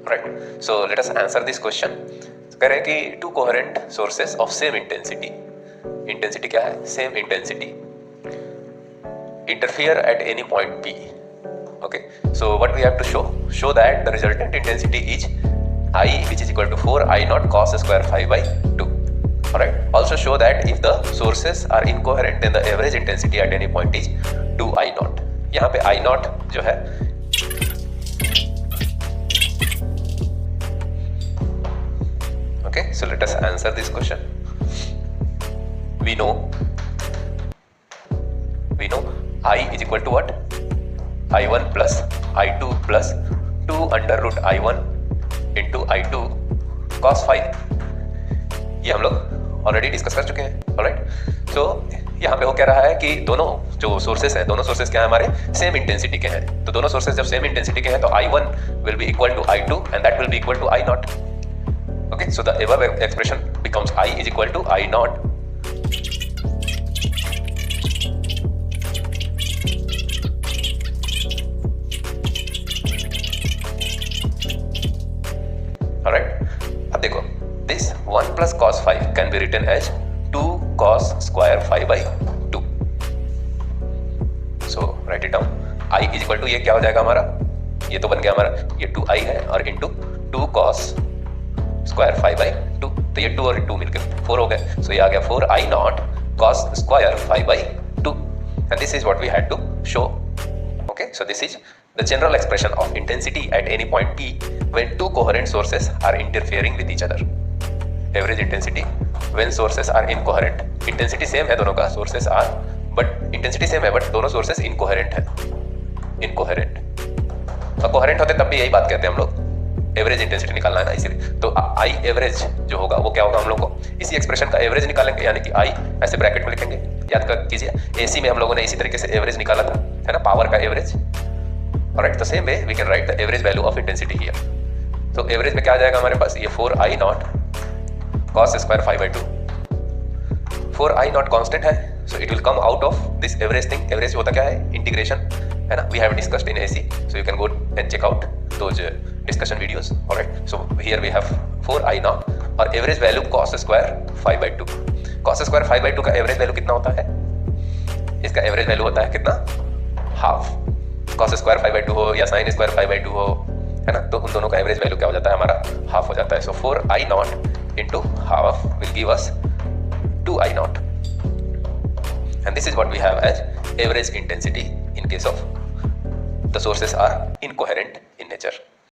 Right. So let us answer this question. कह रहे हैं कि to coherent sources of same intensity, intensity क्या है, same intensity, interfere at any point P. Okay, so what we have to show that the resultant intensity is I, which is equal to 4 I naught cos square phi by 2. Alright, also show that if the sources are incoherent then the average intensity at any point is 2 I naught. यहाँ पे I naught जो है okay, so let us answer this question. We know I is equal to what? I1 plus I2 plus 2 under root I1 into I2 cos phi. ये हम लोग already discuss कर चुके हैं. ऑलराइट, सो यहाँ पे वो कह रहा है कि दोनों जो सोर्सेस हैं, दोनों सोर्सेस क्या है हमारे, सेम इंटेंसिटी के हैं. तो दोनों सोर्सेस जब सेम इंटेंसिटी के हैं तो I1 will be equal to I2 and that will be equal to I naught. Okay, so the above expression becomes I is equal to I naught. Alright, अब देखो, this 1 plus cos phi can be written as 2 cos square phi by 2. So write it down. I is equal to ये क्या हो जाएगा हमारा, ये तो बन गया हमारा, ये 2i है और into 2 cos square phi by 2. तो ये 2 और 2 मिलकर 4 हो गए. So ये आ गया 4 I naught cos square phi by 2. And this is what we had to show. Okay, so this is the general expression of intensity at any point P when two coherent sources are interfering with each other. Average intensity when sources are incoherent. Intensity same है दोनों का, sources are, but intensity same है but दोनों sources incoherent है. Incoherent. तो coherent होते तब भी यही बात कहते हैं हम लोग, एवरेज इंटेंसिटी निकालना है ना, इसीलिए. तो आई एवरेज जो होगा वो क्या होगा, हम लोग को इसी एक्सप्रेशन का एवरेज निकालेंगे, यानी कि आई ऐसे ब्रैकेट में लिखेंगे. याद कर कीजिए, एसी में हम लोगों ने इसी तरीके से एवरेज निकाला था, है ना, पावर का average. Alright, the same way we can write the average value of intensity here. तो एवरेज में क्या आ जाएगा हमारे पास, ये 4 I naught cos square phi by 2. 4 I naught constant है, so it will come out of this average thing. Average होता क्या है, इंटीग्रेशन, है ना, we have discussed in AC, so you can go and check out those discussion videos. Alright, so here we have 4 I naught और average value cos square phi by 2. cos square phi by 2 का average value कितना होता है, इसका average value होता है कितना, half. cos square phi by 2 हो या sin square phi by 2 हो, है ना, तो उन दोनों का एवरेज वैल्यू क्या हो जाता है हमारा, हाफ हो जाता है. सो 4 I naught into half will give us 2 I naught. And this is what we have as average intensity in case of the sources are incoherent in nature.